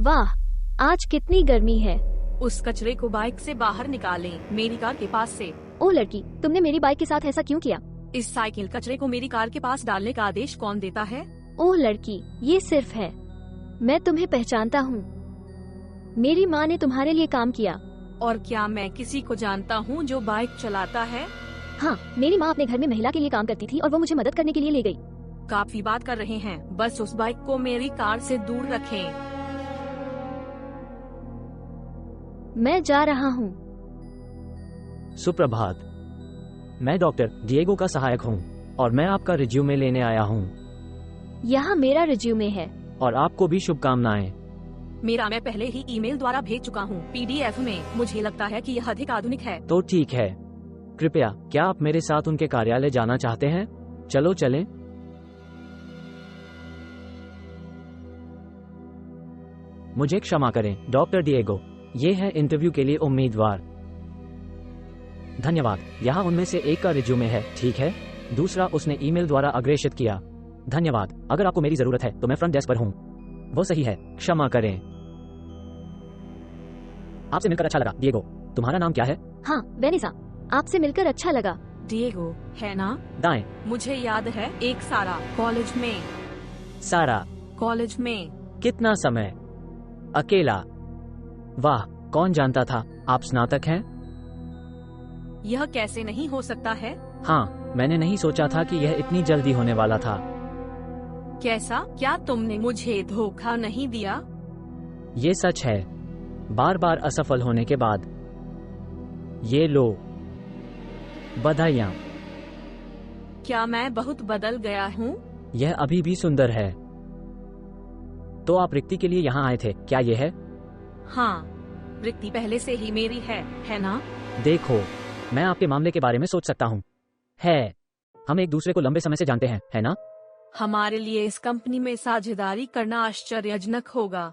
वाह, आज कितनी गर्मी है। उस कचरे को बाइक से बाहर निकालें, मेरी कार के पास से। ओ लड़की, तुमने मेरी बाइक के साथ ऐसा क्यों किया? इस साइकिल कचरे को मेरी कार के पास डालने का आदेश कौन देता है? ओ लड़की, ये सिर्फ है। मैं तुम्हें पहचानता हूँ। मेरी माँ ने तुम्हारे लिए काम किया। और क्या मैं किसी को जानता हूँ जो बाइक चलाता है? हाँ, मेरी माँ अपने घर में महिला के लिए काम करती थी और वो मुझे मदद करने के लिए ले गई। काफी बात कर रहे हैं, बस उस बाइक को मेरी कार से दूर रखें। मैं जा रहा हूँ। सुप्रभात, मैं डॉक्टर डिएगो का सहायक हूँ और मैं आपका रिज्यूमे लेने आया हूँ। यहाँ मेरा रिज्यूमे है। और आपको भी शुभकामनाएं। मेरा मैं पहले ही ईमेल द्वारा भेज चुका हूँ PDF में। मुझे लगता है कि यह अधिक आधुनिक है। तो ठीक है, कृपया क्या आप मेरे साथ उनके कार्यालय जाना चाहते हैं? चलो चलें। मुझे क्षमा करें डॉक्टर डिएगो, ये है इंटरव्यू के लिए उम्मीदवार। धन्यवाद। यहाँ उनमें से एक का रिज्यूमे है, ठीक है? दूसरा उसने ईमेल द्वारा अग्रेषित किया। धन्यवाद। अगर आपको मेरी जरूरत है तो मैं फ्रंट डेस्क पर हूँ। वो सही है, क्षमा करें। आपसे मिलकर अच्छा लगा डिएगो। तुम्हारा नाम क्या है? हाँ, वेनिसा। आपसे मिलकर अच्छा लगा। डिएगो है ना? दाएं। मुझे याद है, एक सारा कॉलेज में। सारा कॉलेज में। कितना समय? अकेला। वाह, कौन जानता था आप स्नातक हैं? यह कैसे नहीं हो सकता है? हाँ, मैंने नहीं सोचा था कि यह इतनी जल्दी होने वाला था। कैसा? क्या तुमने मुझे धोखा नहीं दिया? ये सच है, बार बार असफल होने के बाद। ये लो, बधाइयाँ। क्या मैं बहुत बदल गया हूँ? यह अभी भी सुंदर है। तो आप रिक्ति के लिए यहाँ आए थे, क्या ये है? हाँ, रिक्ति पहले से ही मेरी है ना? देखो, मैं आपके मामले के बारे में सोच सकता हूँ। है, हम एक दूसरे को लंबे समय से जानते हैं, है ना? हमारे लिए इस कंपनी में साझेदारी करना आश्चर्यजनक होगा।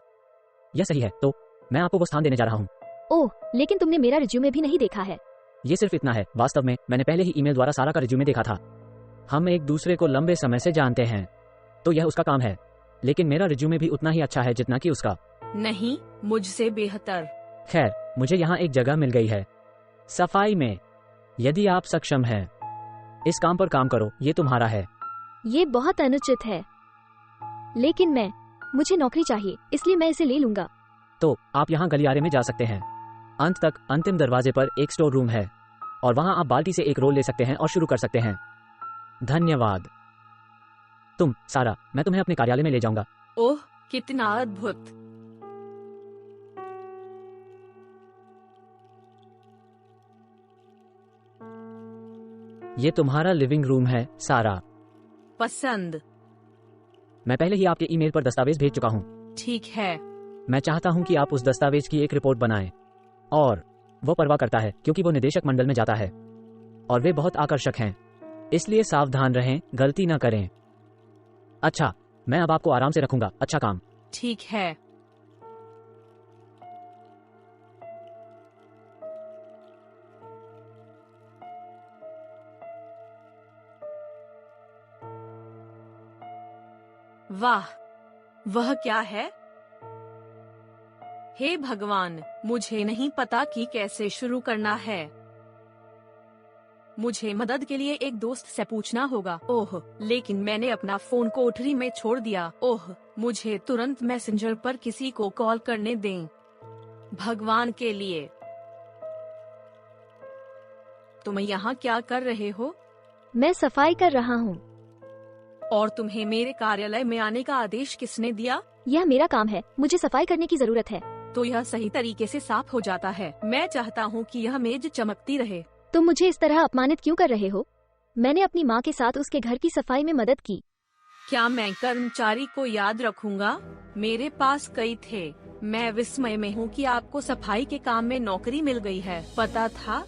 यह सही है, तो मैं आपको वो स्थान देने जा रहा हूँ। ओह, लेकिन तुमने मेरा रिज्यूमे भी नहीं देखा है। ये सिर्फ इतना है, वास्तव में मैंने पहले ही ईमेल द्वारा सारा का रिज्यूमे देखा था। हम एक दूसरे को लंबे समय से जानते हैं, तो यह उसका काम है। लेकिन मेरा रिज्यूमे भी उतना ही अच्छा है जितना कि उसका। नहीं, मुझसे बेहतर। खैर, मुझे यहाँ एक जगह मिल गई है, सफाई में। यदि आप सक्षम हैं, इस काम पर काम करो, ये तुम्हारा है। ये बहुत अनुचित है, लेकिन मुझे नौकरी चाहिए, इसलिए मैं इसे ले लूंगा। तो आप यहाँ गलियारे में जा सकते हैं। अंत तक अंतिम दरवाजे पर एक स्टोर रूम है और वहाँ आप बाल्टी से एक रोल ले सकते हैं और शुरू कर सकते हैं। धन्यवाद। तुम सारा, मैं तुम्हें अपने कार्यालय में ले जाऊंगा। ओह, कितना अद्भुत। ये तुम्हारा लिविंग रूम है सारा। पसंद। मैं पहले ही आपके ईमेल पर दस्तावेज भेज चुका हूँ। ठीक है। मैं चाहता हूँ कि आप उस दस्तावेज की एक रिपोर्ट बनाएं। और वो परवाह करता है क्योंकि वो निदेशक मंडल में जाता है और वे बहुत आकर्षक हैं, इसलिए सावधान रहें, गलती न करें। अच्छा, मैं अब आपको आराम से रखूंगा। अच्छा काम। ठीक है। वाह, वह क्या है? हे भगवान, मुझे नहीं पता कि कैसे शुरू करना है। मुझे मदद के लिए एक दोस्त से पूछना होगा। ओह, लेकिन मैंने अपना फोन कोठरी में छोड़ दिया। ओह, मुझे तुरंत मैसेंजर पर किसी को कॉल करने दें। भगवान के लिए। तुम यहाँ क्या कर रहे हो? मैं सफाई कर रहा हूँ। और तुम्हें मेरे कार्यालय में आने का आदेश किसने दिया? यह मेरा काम है, मुझे सफाई करने की जरूरत है। तो यह सही तरीके से साफ हो जाता है। मैं चाहता हूँ कि यह मेज चमकती रहे। तुम मुझे इस तरह अपमानित क्यों कर रहे हो? मैंने अपनी माँ के साथ उसके घर की सफाई में मदद की। क्या मैं कर्मचारी को याद रखूंगा? मेरे पास कई थे। मैं विस्मय में हूँ कि आपको सफाई के काम में नौकरी मिल गई है। पता था?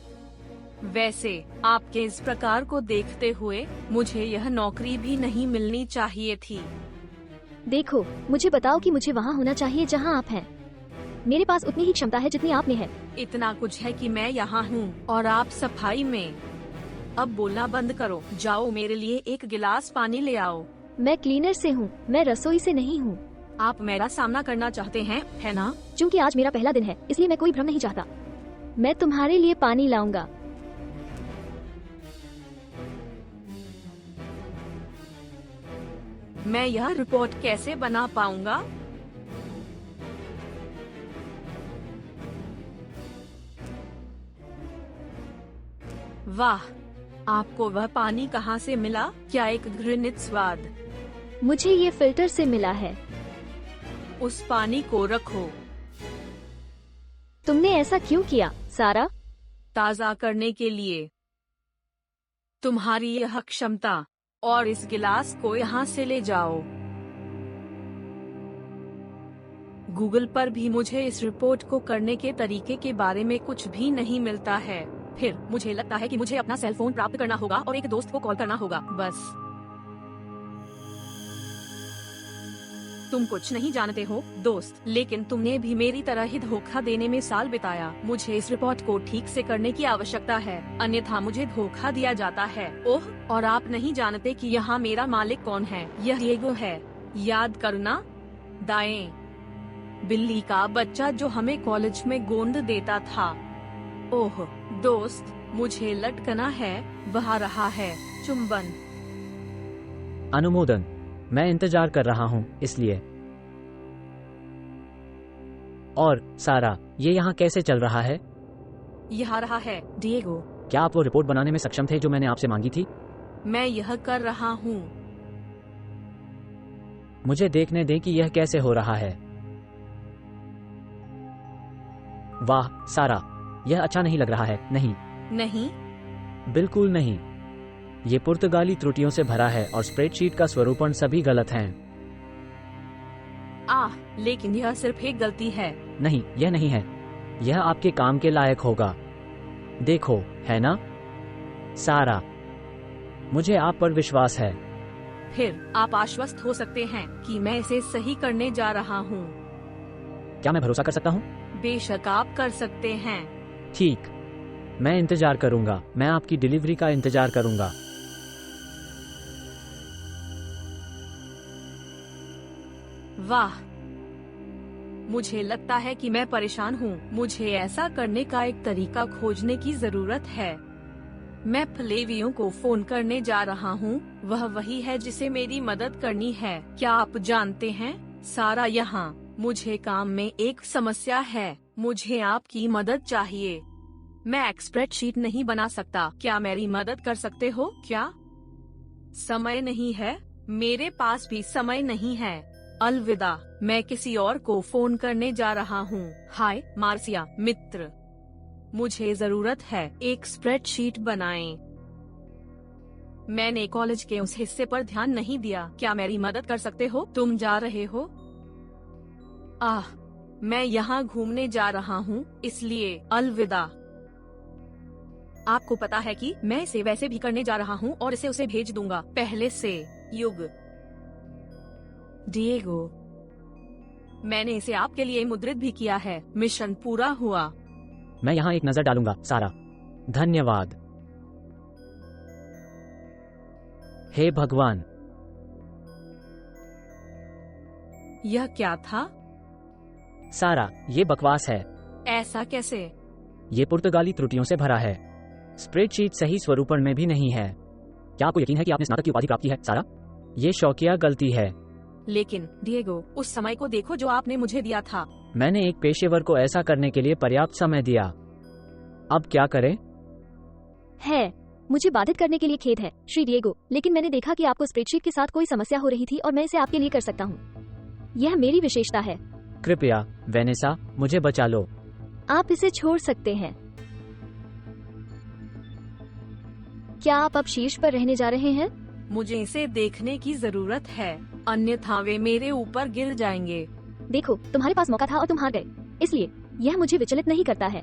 वैसे आपके इस प्रकार को देखते हुए मुझे यह नौकरी भी नहीं मिलनी चाहिए थी। देखो, मुझे बताओ कि मुझे वहाँ होना चाहिए जहाँ आप हैं। मेरे पास उतनी ही क्षमता है जितनी आप में है। इतना कुछ है कि मैं यहाँ हूँ और आप सफाई में। अब बोलना बंद करो। जाओ, मेरे लिए एक गिलास पानी ले आओ। मैं क्लीनर से हूँ, मैं रसोई से नहीं हूँ। आप मेरा सामना करना चाहते हैं, है ना? क्योंकि आज मेरा पहला दिन है, इसलिए मैं कोई भ्रम नहीं चाहता। मैं तुम्हारे लिए पानी लाऊंगा। मैं यह रिपोर्ट कैसे बना पाऊंगा? वाह, आपको वह पानी कहाँ से मिला? क्या एक घृणित स्वाद। मुझे ये फिल्टर से मिला है। उस पानी को रखो। तुमने ऐसा क्यों किया, सारा? ताज़ा करने के लिए। तुम्हारी यह क्षमता। और इस गिलास को यहाँ से ले जाओ। गूगल पर भी मुझे इस रिपोर्ट को करने के तरीके के बारे में कुछ भी नहीं मिलता है। फिर मुझे लगता है कि मुझे अपना सेल फोन प्राप्त करना होगा और एक दोस्त को कॉल करना होगा, बस। तुम कुछ नहीं जानते हो, दोस्त, लेकिन तुमने भी मेरी तरह ही धोखा देने में साल बिताया। मुझे इस रिपोर्ट को ठीक से करने की आवश्यकता है, अन्यथा मुझे धोखा दिया जाता है। ओह, और आप नहीं जानते कि यहाँ मेरा मालिक कौन है। यह डिएगो है, याद करना? दाएं, बिल्ली का बच्चा जो हमें कॉलेज में गोंद देता था। ओह दोस्त, मुझे लटकना है, बहा रहा है। चुंबन। अनुमोदन, मैं इंतजार कर रहा हूँ, इसलिए। और सारा, ये यहाँ कैसे चल रहा है? यह रहा है, डिएगो। क्या आप वो रिपोर्ट बनाने में सक्षम थे जो मैंने आपसे मांगी थी? मैं यह कर रहा हूँ। मुझे देखने दें कि यह कैसे हो रहा है। वाह सारा, यह अच्छा नहीं लग रहा है। नहीं नहीं, बिल्कुल नहीं। ये पुर्तगाली त्रुटियों से भरा है और स्प्रेडशीट का स्वरूपण सभी गलत हैं। लेकिन यह सिर्फ एक गलती है। नहीं, यह नहीं है। यह आपके काम के लायक होगा। देखो, है ना? सारा, मुझे आप पर विश्वास है। फिर आप आश्वस्त हो सकते हैं कि मैं इसे सही करने जा रहा हूँ। क्या मैं भरोसा कर सकता हूँ? बेशक आप कर सकते हैं। ठीक, मैं इंतजार करूंगा। मैं आपकी डिलीवरी का इंतजार करूंगा। वाह, मुझे लगता है कि मैं परेशान हूँ। मुझे ऐसा करने का एक तरीका खोजने की जरूरत है। मैं फ्लेवियो को फोन करने जा रहा हूँ। वह वही है जिसे मेरी मदद करनी है। क्या आप जानते हैं, सारा यहाँ, मुझे काम में एक समस्या है। मुझे आपकी मदद चाहिए। मैं एक स्प्रेडशीट नहीं बना सकता। क्या मेरी मदद कर सकते हो क्या? समय नहीं है। मेरे पास भी समय नहीं है। अलविदा, मैं किसी और को फोन करने जा रहा हूँ। हाय मार्सिया मित्र, मुझे जरूरत है एक स्प्रेडशीट बनाएं। मैंने कॉलेज के उस हिस्से पर ध्यान नहीं दिया। क्या मेरी मदद कर सकते हो? तुम जा रहे हो? मैं यहाँ घूमने जा रहा हूँ, इसलिए अलविदा। आपको पता है कि मैं इसे वैसे भी करने जा रहा हूँ और इसे उसे भेज दूंगा पहले से। युग। डिएगो, मैंने इसे आपके लिए मुद्रित भी किया है। मिशन पूरा हुआ। मैं यहाँ एक नजर डालूंगा, सारा। धन्यवाद। हे भगवान, यह क्या था? सारा, ये बकवास है। ऐसा कैसे? ये पुर्तगाली त्रुटियों से भरा है। स्प्रेडशीट सही स्वरूपण में भी नहीं है। क्या आपको यकीन है कि आपने स्नातक की उपाधि प्राप्त की है, सारा? ये शौकिया गलती है। लेकिन डिएगो, उस समय को देखो जो आपने मुझे दिया था। मैंने एक पेशेवर को ऐसा करने के लिए पर्याप्त समय दिया। अब क्या करें? मुझे बाधित करने के लिए खेद है, श्री डिएगो, लेकिन मैंने देखा कि आपको स्प्रेडशीट के साथ कोई समस्या हो रही थी और मैं इसे आपके लिए कर सकता हूँ। यह मेरी विशेषता है। कृपया वेनेसा, मुझे बचा लो। आप इसे छोड़ सकते हैं। क्या आप अब शीर्ष पर रहने जा रहे हैं? मुझे इसे देखने की जरूरत है, अन्यथा वे मेरे ऊपर गिर जाएंगे। देखो, तुम्हारे पास मौका था और तुम हार गए, इसलिए यह मुझे विचलित नहीं करता है।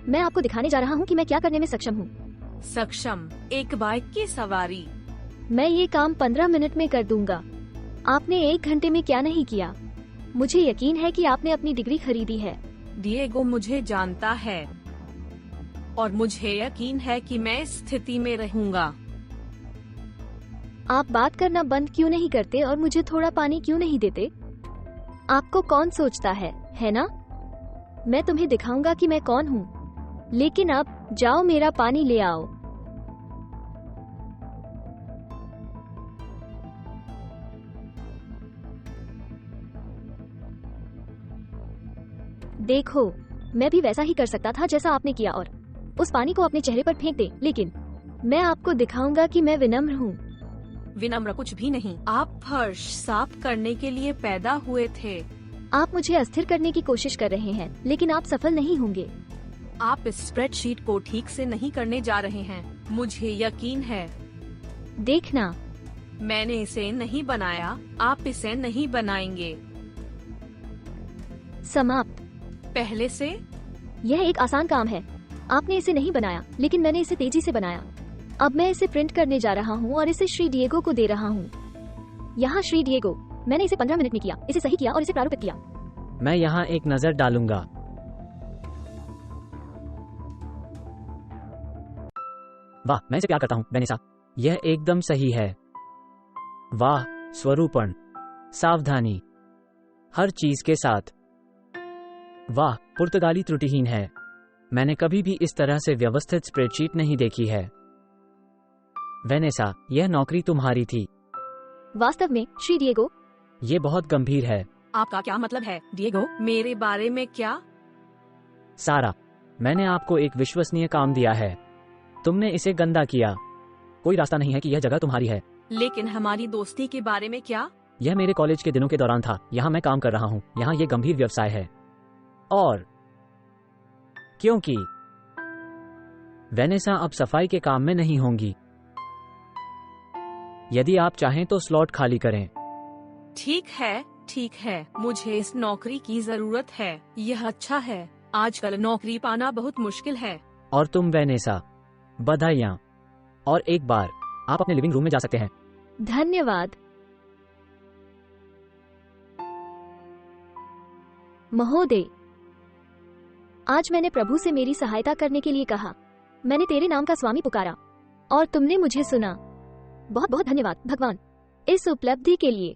मैं आपको दिखाने जा रहा हूँ कि मैं क्या करने में सक्षम हूँ। सक्षम? एक बाइक की सवारी? मैं ये काम 15 मिनट में कर दूंगा। आपने 1 घंटे में क्या नहीं किया। मुझे यकीन है कि आपने अपनी डिग्री खरीदी है। डिएगो मुझे जानता है और मुझे यकीन है कि मैं इस स्थिति में रहूंगा। आप बात करना बंद क्यों नहीं करते और मुझे थोड़ा पानी क्यों नहीं देते? आपको कौन सोचता है ना? मैं तुम्हें दिखाऊंगा कि मैं कौन हूँ। लेकिन अब जाओ, मेरा पानी ले आओ। देखो, मैं भी वैसा ही कर सकता था जैसा आपने किया और उस पानी को अपने चेहरे पर फेंक दे, लेकिन मैं आपको दिखाऊंगा कि मैं विनम्र हूँ। विनम्र कुछ भी नहीं, आप फर्श साफ करने के लिए पैदा हुए थे। आप मुझे अस्थिर करने की कोशिश कर रहे हैं, लेकिन आप सफल नहीं होंगे। आप इस स्प्रेडशीट को ठीक से नहीं करने जा रहे हैं, मुझे यकीन है। देखना, मैंने इसे नहीं बनाया, आप इसे नहीं बनाएंगे। समाप्त। पहले से यह एक आसान काम है। आपने इसे नहीं बनाया, लेकिन मैंने इसे तेजी से बनाया। अब मैं इसे प्रिंट करने जा रहा हूँ और इसे श्री डिएगो को दे रहा हूँ। यहाँ श्री डिएगो, मैंने इसे 15 मिनट में किया, इसे सही किया और इसे प्रारूपित किया। मैं यहाँ एक नजर डालूंगा। वाह, मैं इसे प्यार करता हूँ वेनेसा। यह एकदम सही है। वाह, स्वरूपण, सावधानी, हर चीज के साथ। वाह, पुर्तगाली त्रुटिहीन है। मैंने कभी भी इस तरह से व्यवस्थित स्प्रेडशीट नहीं देखी है। वेनेसा, यह नौकरी तुम्हारी थी। वास्तव में श्री डिएगो, ये बहुत गंभीर है। आपका क्या मतलब है डिएगो? मेरे बारे में क्या? सारा, मैंने आपको एक विश्वसनीय काम दिया है, तुमने इसे गंदा किया। कोई रास्ता नहीं है कि यह जगह तुम्हारी है। लेकिन हमारी दोस्ती के बारे में क्या? यह मेरे कॉलेज के दिनों के दौरान था। यहाँ मैं काम कर रहा हूँ। यहाँ ये गंभीर व्यवसाय है। और क्योंकि वेनेसा अब सफाई के काम में नहीं होंगी। यदि आप चाहें तो स्लॉट खाली करें। ठीक है, मुझे इस नौकरी की जरूरत है। यह अच्छा है। आजकल नौकरी पाना बहुत मुश्किल है। और तुम वेनेसा, बधाइयाँ। और एक बार आप अपने लिविंग रूम में जा सकते हैं। धन्यवाद महोदय। आज मैंने प्रभु से मेरी सहायता करने के लिए कहा। मैंने तेरे नाम का स्वामी पुकारा और तुमने मुझे सुना। बहुत बहुत धन्यवाद भगवान इस उपलब्धि के लिए।